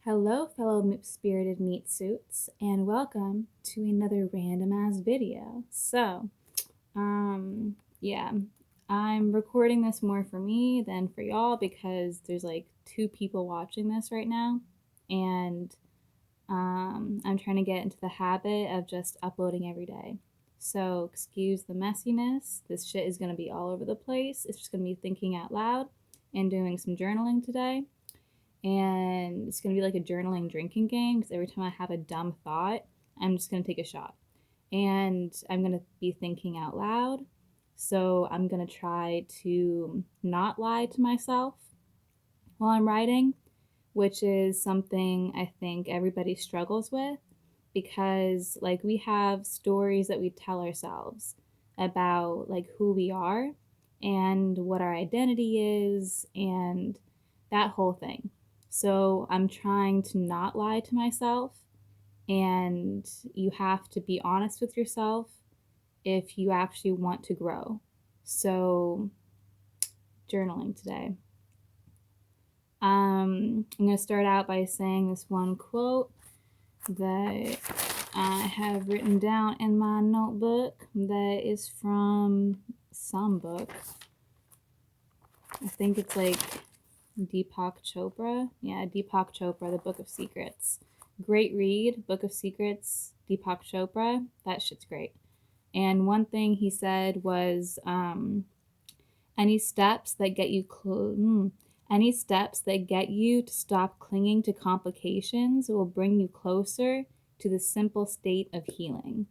Hello, fellow spirited meat suits, and welcome to another random ass video. Yeah, I'm recording this more for me than for y'all because there's like two people watching this right now, and I'm trying to get into the habit of just uploading every day. So, excuse the messiness. This shit is gonna be all over the place. It's just gonna be thinking out loud and doing some journaling today, and it's going to be like a journaling drinking game because every time I have a dumb thought, I'm just going to take a shot. And I'm going to be thinking out loud. So I'm going to try to not lie to myself while I'm writing, which is something I think everybody struggles with because, like, we have stories that we tell ourselves about, like, who we are and what our identity is and that whole thing. So I'm trying to not lie to myself, and you have to be honest with yourself if you actually want to grow. So, journaling today. I'm going to start out by saying this one quote that I have written down in my notebook that is from some book. I think it's like Deepak Chopra. Yeah, Deepak Chopra, The Book of Secrets. Great read, Book of Secrets, Deepak Chopra. That shit's great. And one thing he said was, any steps that get you to stop clinging to complications will bring you closer to the simple state of healing.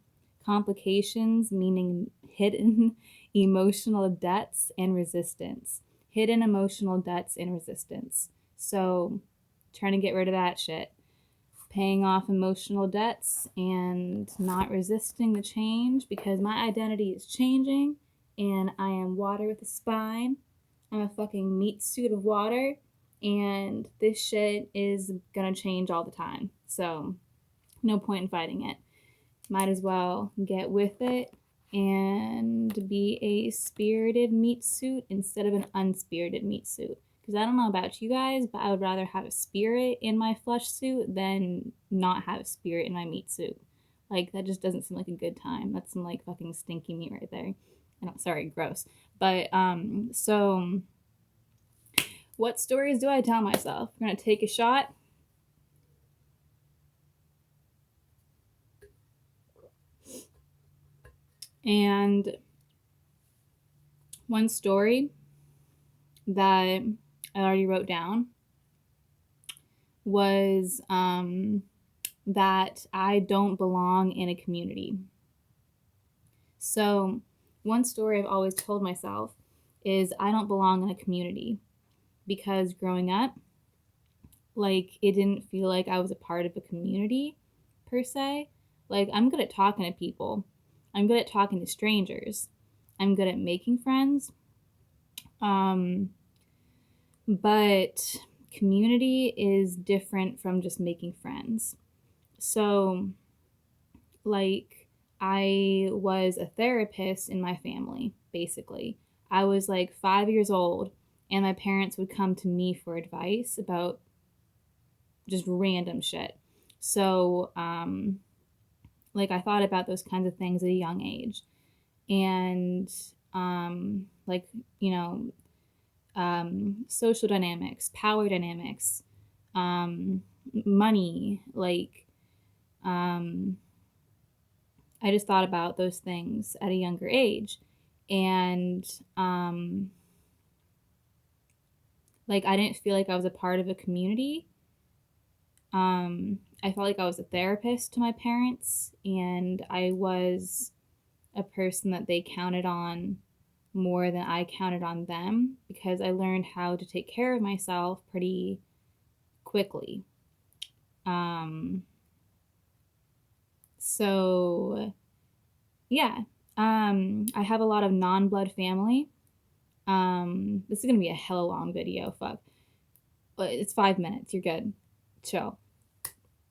Complications meaning hidden emotional debts and resistance. Hidden emotional debts and resistance. So, trying to get rid of that shit. Paying off emotional debts and not resisting the change because my identity is changing and I am water with a spine. I'm a fucking meat suit of water, and this shit is gonna change all the time. So, no point in fighting it. Might as well get with it and be a spirited meat suit instead of an unspirited meat suit. Because I don't know about you guys, but I would rather have a spirit in my flesh suit than not have a spirit in my meat suit. Like, that just doesn't seem like a good time. That's some like fucking stinky meat right there. Sorry, gross. But so what stories do I tell myself? We're gonna take a shot. And one story that I already wrote down was that I don't belong in a community. So, one story I've always told myself is I don't belong in a community because growing up, like, it didn't feel like I was a part of a community per se. Like, I'm good at talking to people, I'm good at talking to strangers, I'm good at making friends. But community is different from just making friends. So, like, I was a therapist in my family, basically. I was like 5 years old, and my parents would come to me for advice about just random shit. So, like, I thought about those kinds of things at a young age. And, like, you know, social dynamics, power dynamics, money, like, I just thought about those things at a younger age. And, like, I didn't feel like I was a part of a community. I felt like I was a therapist to my parents, and I was a person that they counted on more than I counted on them because I learned how to take care of myself pretty quickly. So yeah, I have a lot of non-blood family. This is gonna be a hella long video. Fuck, but it's 5 minutes. You're good. Chill.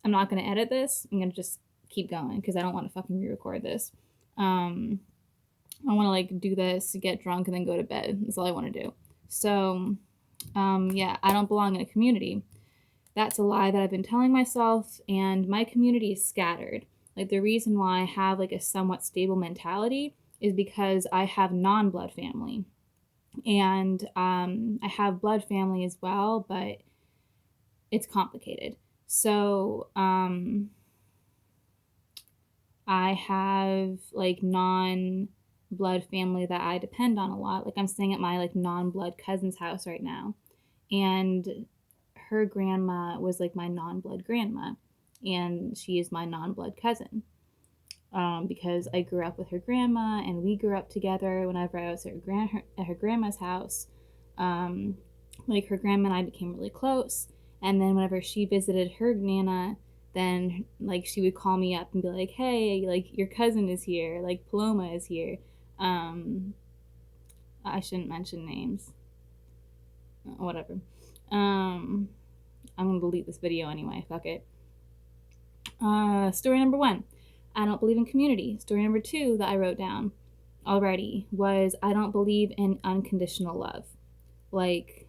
I'm not gonna edit this. I'm gonna just keep going because I don't want to fucking re-record this. I want to like do this, get drunk, and then go to bed. That's all I want to do. So, yeah, I don't belong in a community. that's a lie that I've been telling myself, and my community is scattered. Like, the reason why I have like a somewhat stable mentality is because I have non-blood family, and I have blood family as well, but it's complicated. So I have like non-blood family that I depend on a lot. Like, I'm staying at my like non-blood cousin's house right now, and her grandma was like my non-blood grandma, and she is my non-blood cousin. Because I grew up with her grandma, and we grew up together. Whenever I was at her grandma's house, like, her grandma and I became really close. And then whenever she visited her nana, then like she would call me up and be like, "Hey, like, your cousin is here. Like, Paloma is here." Um, I shouldn't mention names. Whatever. I'm gonna delete this video anyway. Fuck it. Story number 1. I don't believe in community. Story number 2 that I wrote down already was I don't believe in unconditional love. Like,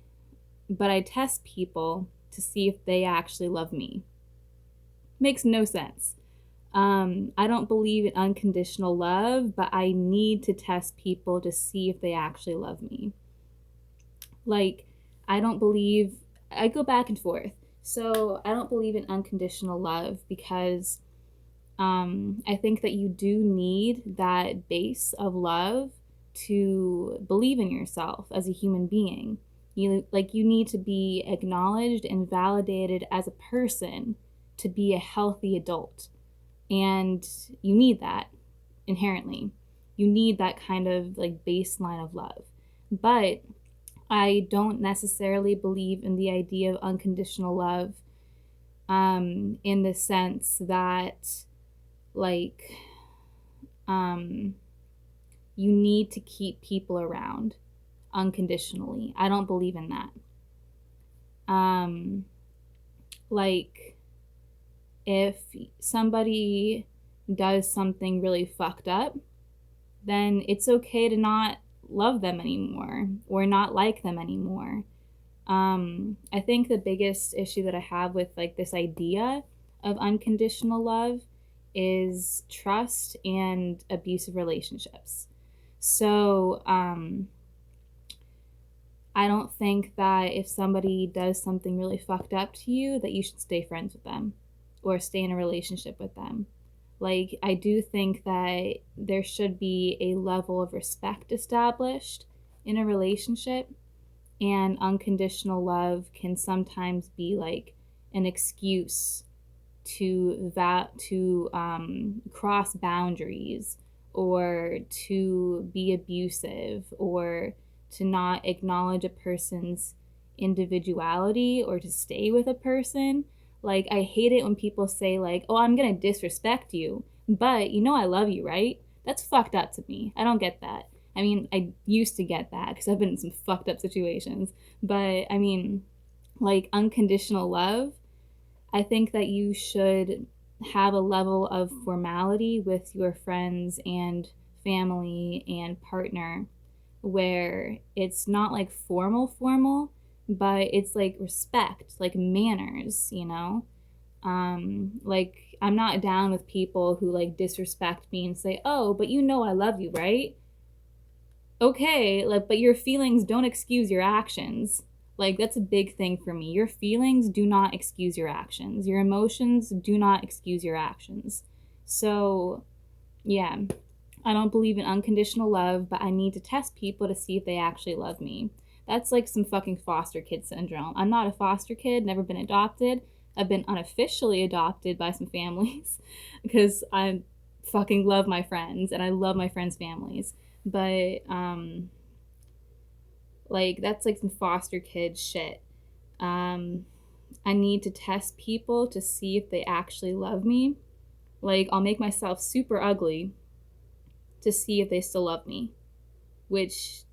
but I test people to see if they actually love me. Makes no sense. I don't believe in unconditional love, but I need to test people to see if they actually love me. Like, I don't believe, I go back and forth. So I don't believe in unconditional love because I think that you do need that base of love to believe in yourself as a human being. You need to be acknowledged and validated as a person to be a healthy adult. And you need that inherently. You need that kind of like baseline of love. But I don't necessarily believe in the idea of unconditional love in the sense that, like, you need to keep people around unconditionally. I don't believe in that. Like, if somebody does something really fucked up, then it's okay to not love them anymore or not like them anymore. I think the biggest issue that I have with like this idea of unconditional love is trust and abusive relationships. So I don't think that if somebody does something really fucked up to you that you should stay friends with them or stay in a relationship with them. Like, I do think that there should be a level of respect established in a relationship, and unconditional love can sometimes be like an excuse to cross boundaries, or to be abusive, or to not acknowledge a person's individuality, or to stay with a person. Like, I hate it when people say like, "Oh, I'm gonna disrespect you, but you know I love you, right?" That's fucked up to me. I don't get that. I mean, I used to get that because I've been in some fucked up situations. But I mean, like, unconditional love, I think that you should have a level of formality with your friends and family and partner where it's not like formal, but it's like respect, like manners, you know? Like, I'm not down with people who like disrespect me and say, "Oh, but you know I love you, right?" Okay, like, but your feelings don't excuse your actions. Like, that's a big thing for me. Your feelings do not excuse your actions. Your emotions do not excuse your actions. So, yeah, I don't believe in unconditional love, but I need to test people to see if they actually love me. That's like some fucking foster kid syndrome. I'm not a foster kid, never been adopted. I've been unofficially adopted by some families because I fucking love my friends and I love my friends' families. But like, that's like some foster kid shit. I need to test people to see if they actually love me. Like, I'll make myself super ugly to see if they still love me, which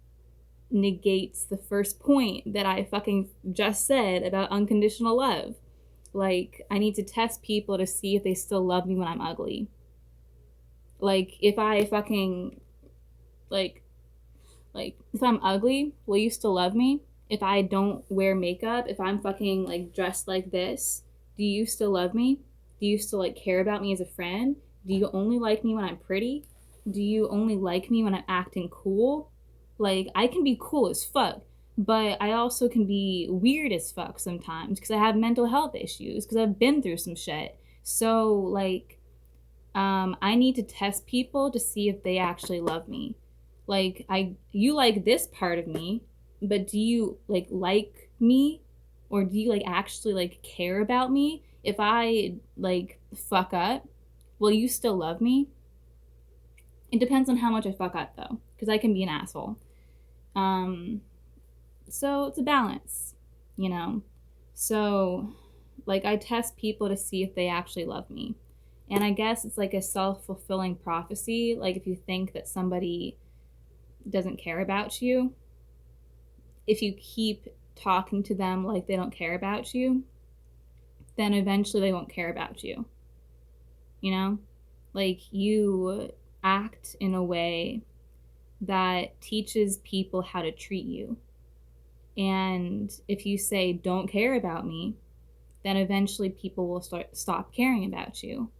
negates the first point that I fucking just said about unconditional love. Like, I need to test people to see if they still love me when I'm ugly. Like, if I fucking, like if I'm ugly, will you still love me? if I don't wear makeup, if I'm fucking like dressed like this, do you still love me? Do you still like care about me as a friend? Do you only like me when I'm pretty? Do you only like me when I'm acting cool? Like, I can be cool as fuck, but I also can be weird as fuck sometimes because I have mental health issues, because I've been through some shit. So, like, I need to test people to see if they actually love me. Like, you like this part of me, but do you like me, or do you like actually like care about me? If I like fuck up, will you still love me? It depends on how much I fuck up though, because I can be an asshole. Um, so it's a balance, you know. So like I test people to see if they actually love me. And I guess it's like a self-fulfilling prophecy. Like if you think that somebody doesn't care about you, if you keep talking to them like they don't care about you, then eventually they won't care about you. You know? Like you act in a way that teaches people how to treat you. And if you say don't care about me, then eventually people will stop caring about you.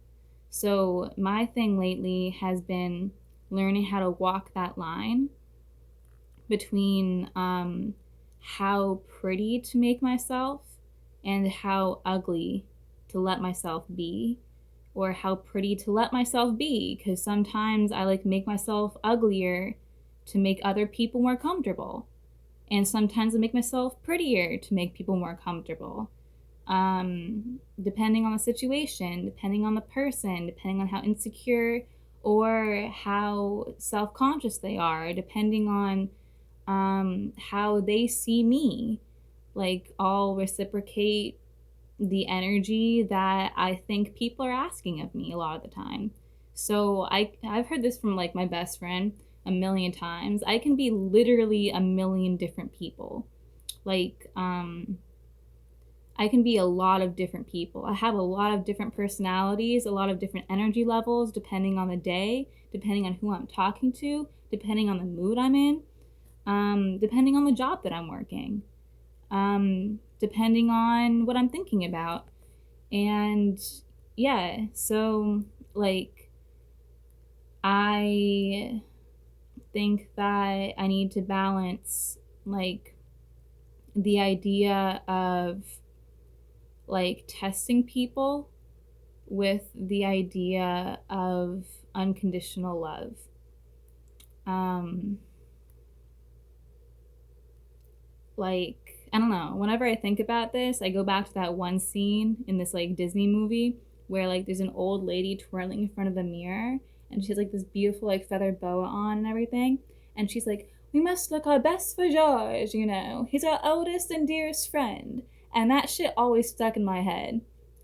So my thing lately has been learning how to walk that line between how pretty to make myself and how ugly to let myself be, or how pretty to let myself be, because sometimes I like make myself uglier to make other people more comfortable, and sometimes I make myself prettier to make people more comfortable. Depending on the situation, depending on the person, depending on how insecure or how self-conscious they are, depending on how they see me. Like, I'll reciprocate the energy that I think people are asking of me a lot of the time. So I've heard this from like my best friend a million times. I can be literally a million different people. Like I can be a lot of different people. I have a lot of different personalities, a lot of different energy levels depending on the day, depending on who I'm talking to, depending on the mood I'm in, depending on the job that I'm working, depending on what I'm thinking about. And yeah, so like I think that I need to balance like the idea of like testing people with the idea of unconditional love. Um, like, I don't know, whenever I think about this, I go back to that one scene in this like Disney movie where like there's an old lady twirling in front of the mirror, and she has like this beautiful like feather boa on and everything. And she's like, we must look our best for George, you know. He's our oldest and dearest friend. And that shit always stuck in my head.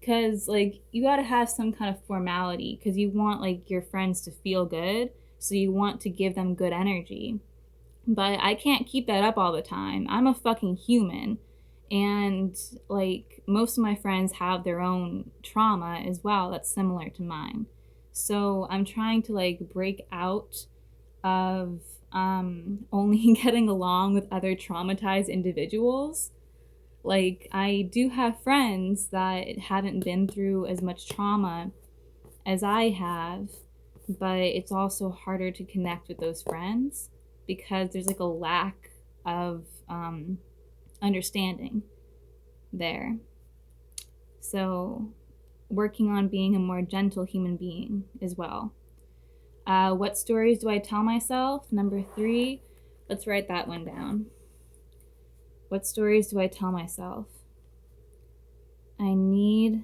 Cause like you gotta have some kind of formality, cause you want like your friends to feel good. So you want to give them good energy. But I can't keep that up all the time. I'm a fucking human. And like most of my friends have their own trauma as well that's similar to mine. So I'm trying to like break out of only getting along with other traumatized individuals. Like, I do have friends that haven't been through as much trauma as I have, but it's also harder to connect with those friends because there's like a lack of understanding there. So, working on being a more gentle human being as well. What stories do I tell myself? Number 3, let's write that one down. What stories do I tell myself? I need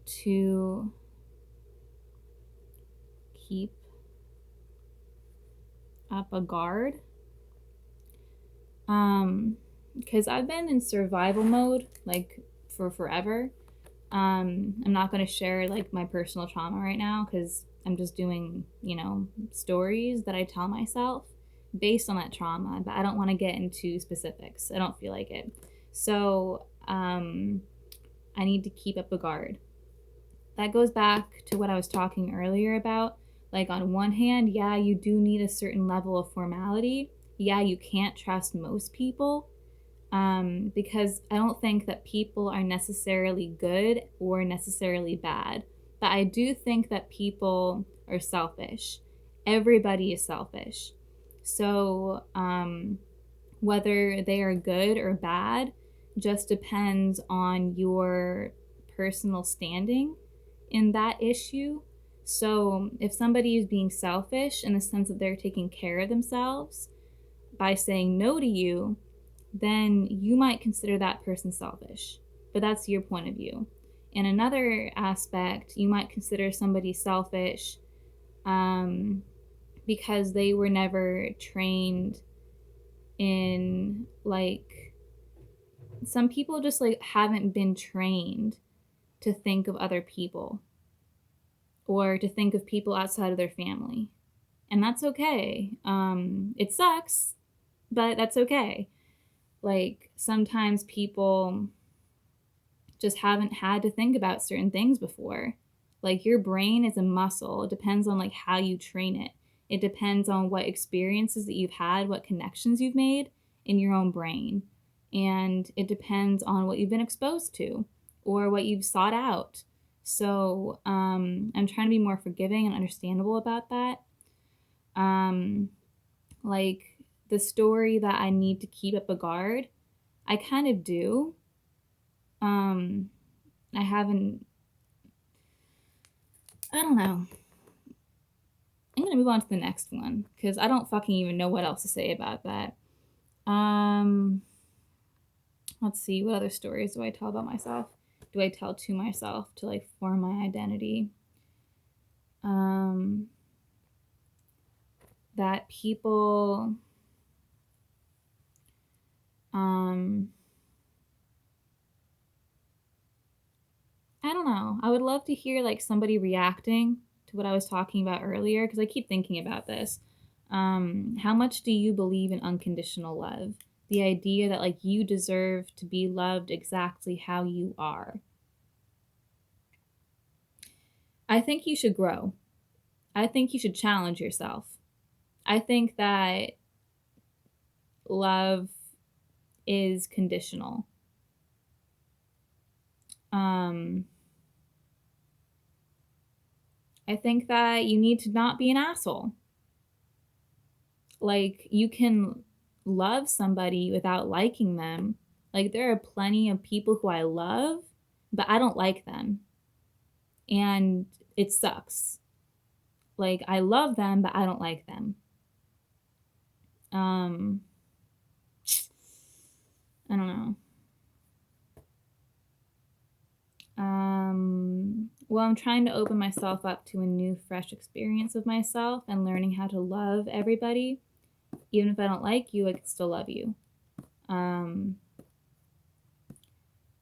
to keep up a guard. Because I've been in survival mode like for forever. I'm not going to share like my personal trauma right now because I'm just doing, you know, stories that I tell myself based on that trauma, but I don't want to get into specifics. I don't feel like it. So, I need to keep up a guard. That goes back to what I was talking earlier about. Like, on one hand, yeah, you do need a certain level of formality, yeah, you can't trust most people, because I don't think that people are necessarily good or necessarily bad. But I do think that people are selfish. Everybody is selfish. So, whether they are good or bad just depends on your personal standing in that issue. So, if somebody is being selfish in the sense that they're taking care of themselves by saying no to you, then you might consider that person selfish. But that's your point of view. In another aspect, you might consider somebody selfish um, because they were never trained in, like, some people just like haven't been trained to think of other people or to think of people outside of their family. And that's okay. It sucks, but that's okay. Like, sometimes people just haven't had to think about certain things before. Like, your brain is a muscle. It depends on like how you train it. It depends on what experiences that you've had, what connections you've made in your own brain. And it depends on what you've been exposed to or what you've sought out. So I'm trying to be more forgiving and understandable about that. Um, like, the story that I need to keep up a guard, I kind of do. Um, I haven't, I don't know. I'm gonna move on to the next one because I don't fucking even know what else to say about that. Um, let's see, what other stories do I tell about myself? Do I tell to myself to like form my identity? Um, that people, um, I don't know. I would love to hear like somebody reacting to what I was talking about earlier because I keep thinking about this. How much do you believe in unconditional love? The idea that like you deserve to be loved exactly how you are. I think you should grow. I think you should challenge yourself. I think that love is conditional. Um, I think that you need to not be an asshole. Like, you can love somebody without liking them. Like, there are plenty of people who I love, but I don't like them. And it sucks. Like, I love them, but I don't like them. Um, I don't know. Well, I'm trying to open myself up to a new, fresh experience of myself and learning how to love everybody. Even if I don't like you, I can still love you. Um,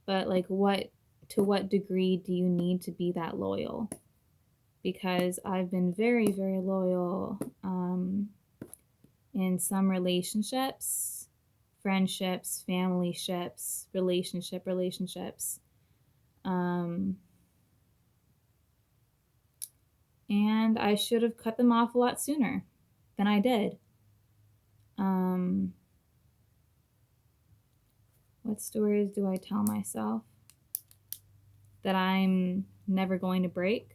but like, to what degree do you need to be that loyal? Because I've been very, very loyal in some relationships, friendships, family ships, relationships. Um, and I should have cut them off a lot sooner than I did. What stories do I tell myself that I'm never going to break?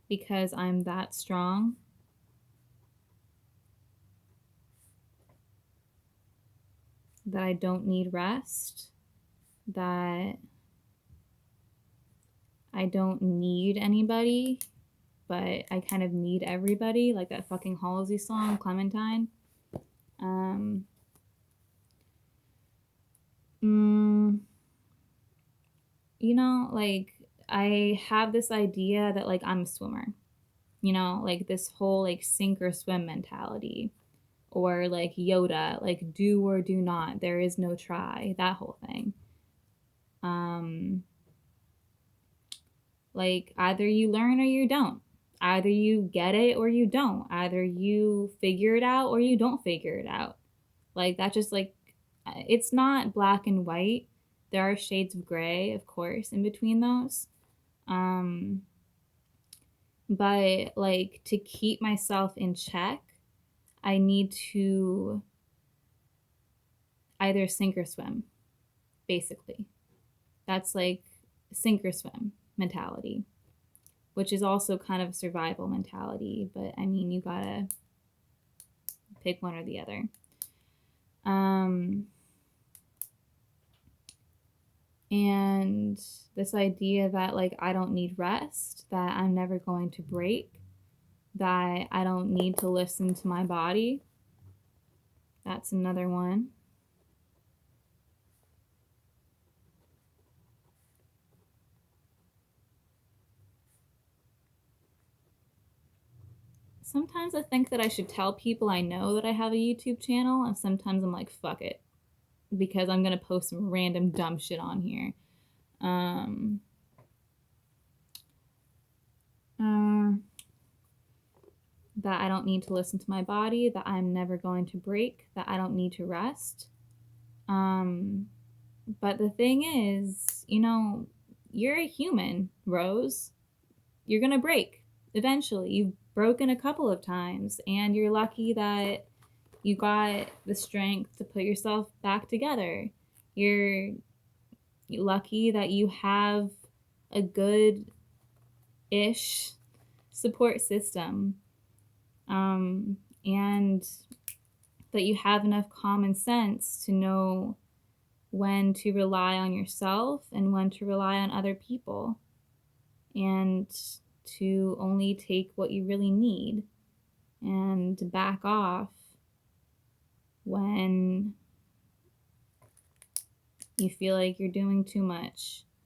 Because I'm that strong. That I don't need rest. That I don't need anybody, but I kind of need everybody, like that fucking Halsey song, Clementine. Um, mm, like, I have this idea that like I'm a swimmer, like this whole like sink or swim mentality, or like Yoda, like do or do not, there is no try, that whole thing. Um, like, either you learn or you don't. Either you get it or you don't. Either you figure it out or you don't figure it out. Like, that just like, it's not black and white. There are shades of gray, of course, in between those. Um, But like to keep myself in check, I need to either sink or swim, basically. That's like sink or swim mentality, which is also kind of survival mentality. But I mean, you gotta pick one or the other. Um, and this idea that like I don't need rest, that I'm never going to break, that I don't need to listen to my body. That's another one. Sometimes I think that I should tell people I know that I have a YouTube channel, and sometimes I'm like, fuck it, because I'm gonna post some random dumb shit on here. Um, uh, that I don't need to listen to my body, that I'm never going to break, that I don't need to rest. Um, but the thing is, you're a human, Rose. You're gonna break eventually. You've broken a couple of times, and you're lucky that you got the strength to put yourself back together. You're lucky that you have a good ish support system, and that you have enough common sense to know when to rely on yourself and when to rely on other people, and to only take what you really need and to back off when you feel like you're doing too much.